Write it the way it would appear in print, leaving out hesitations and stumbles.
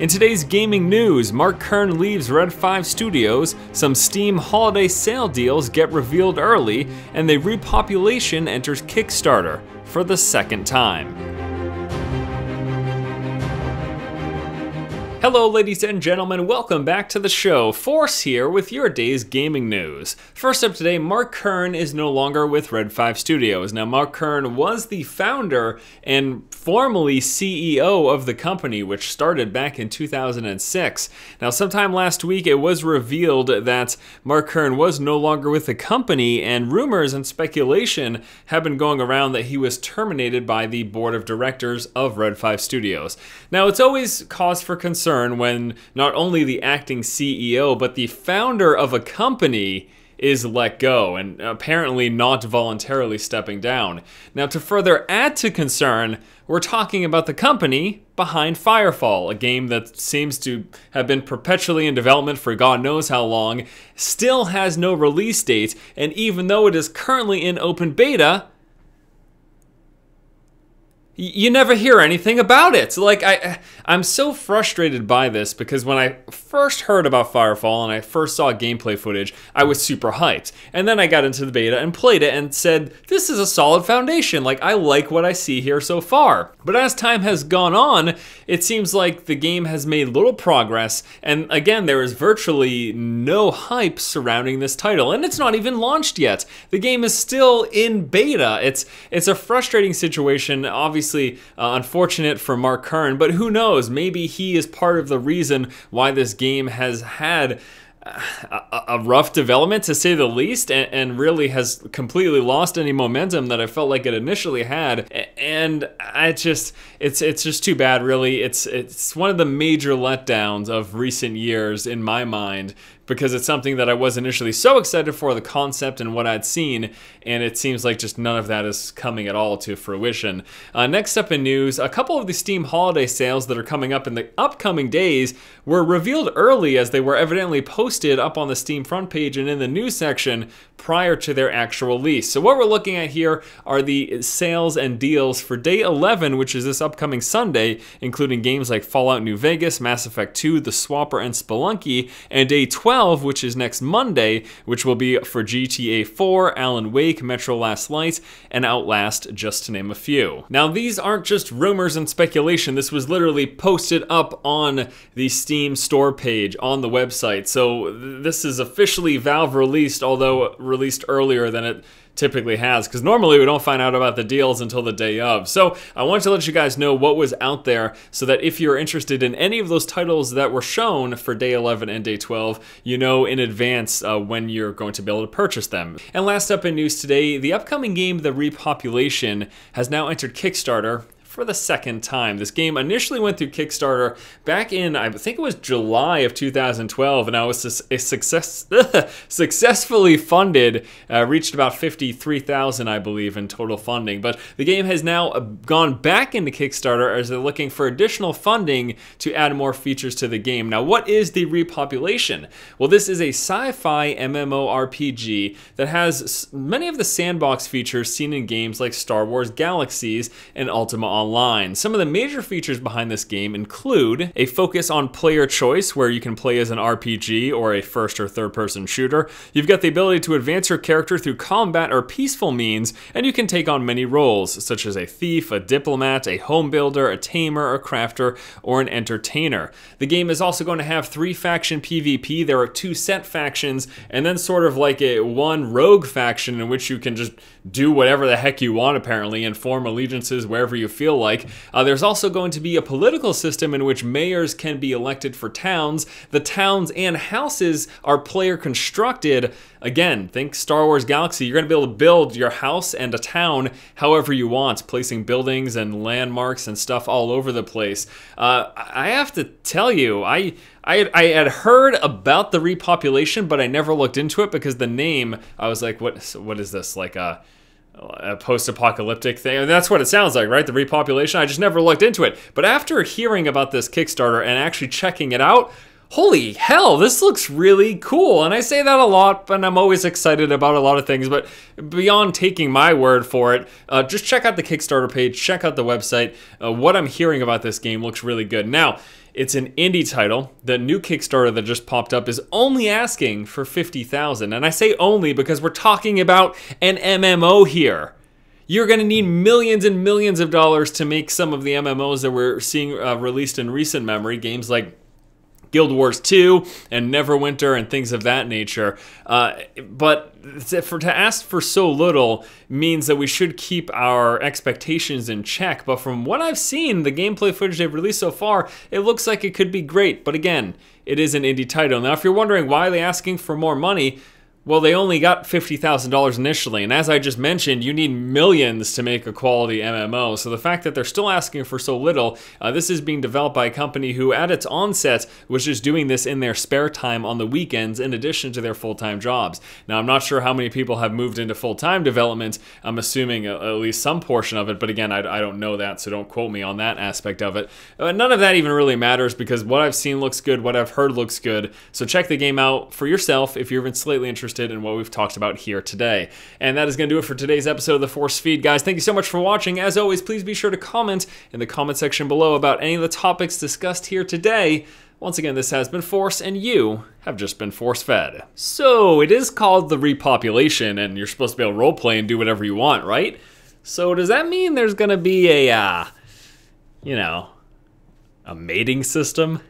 In today's gaming news, Mark Kern leaves Red5 Studios, some Steam holiday sale deals get revealed early, and the Repopulation enters Kickstarter for the second time. Hello ladies and gentlemen, welcome back to the show. Force here with your day's gaming news. First up today, Mark Kern is no longer with Red5 Studios. Now Mark Kern was the founder and formerly CEO of the company, which started back in 2006. Now sometime last week it was revealed that Mark Kern was no longer with the company, and rumors and speculation have been going around that he was terminated by the board of directors of Red5 Studios. Now it's always cause for concern when not only the acting CEO, but the founder of a company is let go, and apparently not voluntarily stepping down. Now, to further add to concern, we're talking about the company behind Firefall, a game that seems to have been perpetually in development for God knows how long, still has no release date, and even though it is currently in open beta, you never hear anything about it. Like, I'm so frustrated by this because when I first heard about Firefall and I first saw gameplay footage, I was super hyped. And then I got into the beta and played it and said, this is a solid foundation. Like, I like what I see here so far. But as time has gone on, it seems like the game has made little progress. And again, there is virtually no hype surrounding this title. And it's not even launched yet. The game is still in beta. It's a frustrating situation, obviously. Unfortunate for Mark Kern, but who knows, maybe he is part of the reason why this game has had a rough development, to say the least, and really has completely lost any momentum that I felt like it initially had. And it's just too bad, really. It's one of the major letdowns of recent years in my mind, because it's something that I was initially so excited for, the concept and what I'd seen, and it seems like just none of that is coming at all to fruition. Next up in news, a couple of the Steam holiday sales that are coming up in the upcoming days were revealed early, as they were evidently posted up on the Steam front page and in the news section prior to their actual release. So what we're looking at here are the sales and deals for Day 11, which is this upcoming Sunday, including games like Fallout New Vegas, Mass Effect 2, The Swapper, and Spelunky, and Day 12, which is next Monday, which will be for GTA 4, Alan Wake, Metro Last Light, and Outlast, just to name a few. Now, these aren't just rumors and speculation. This was literally posted up on the Steam store page on the website. So this is officially Valve released, although released earlier than it typically has, because normally we don't find out about the deals until the day of. So I wanted to let you guys know what was out there, so that if you're interested in any of those titles that were shown for Day 11 and Day 12, you know in advance when you're going to be able to purchase them. And last up in news today, the upcoming game, The Repopulation, has now entered Kickstarter for the second time. This game initially went through Kickstarter back in, I think it was July of 2012, and I was successfully funded, reached about $53,000, I believe, in total funding. But the game has now gone back into Kickstarter as they're looking for additional funding to add more features to the game. Now, what is The Repopulation? Well, this is a sci-fi MMORPG that has many of the sandbox features seen in games like Star Wars Galaxies and Ultima Online. Some of the major features behind this game include a focus on player choice, where you can play as an RPG or a first or third person shooter. You've got the ability to advance your character through combat or peaceful means, and you can take on many roles, such as a thief, a diplomat, a home builder, a tamer, a crafter, or an entertainer. The game is also going to have 3-faction PvP. There are 2 set factions, and then sort of like a 1 rogue faction in which you can just do whatever the heck you want, apparently, and form allegiances wherever you feel like. There's also going to be a political system in which mayors can be elected for towns. The towns and houses are player constructed. Again, think Star Wars Galaxy. You're going to be able to build your house and a town however you want, placing buildings and landmarks and stuff all over the place. I have to tell you, I had heard about The Repopulation, but I never looked into it because the name, I was like, what is this? Like a post-apocalyptic thing? And that's what it sounds like, right? The Repopulation. I just never looked into it. But after hearing about this Kickstarter and actually checking it out, holy hell, this looks really cool. And I say that a lot, and I'm always excited about a lot of things, but beyond taking my word for it, just check out the Kickstarter page, check out the website. What I'm hearing about this game looks really good. Now, It's an indie title. The new Kickstarter that just popped up is only asking for $50,000. And I say only because we're talking about an MMO here. You're going to need millions and millions of dollars to make some of the MMOs that we're seeing released in recent memory. Games like Guild Wars 2 and Neverwinter and things of that nature. But to ask for so little means that we should keep our expectations in check. But from what I've seen, the gameplay footage they've released so far, it looks like it could be great. But again, it is an indie title. Now, if you're wondering why are they asking for more money, well, they only got $50,000 initially, and as I just mentioned, you need millions to make a quality MMO, so the fact that they're still asking for so little, this is being developed by a company who, at its onset, was just doing this in their spare time on the weekends in addition to their full-time jobs. Now, I'm not sure how many people have moved into full-time development. I'm assuming at least some portion of it, but again, I don't know that, so don't quote me on that aspect of it. None of that even really matters because what I've seen looks good, what I've heard looks good, so check the game out for yourself if you're even slightly interested in what we've talked about here today. And that is going to do it for today's episode of The Force Feed, guys. Thank you so much for watching. As always, please be sure to comment in the comment section below about any of the topics discussed here today. Once again, this has been Force, and you have just been force-fed. So, it is called the Repopulation, and you're supposed to be able to roleplay and do whatever you want, right? So, does that mean there's going to be a, you know, a mating system?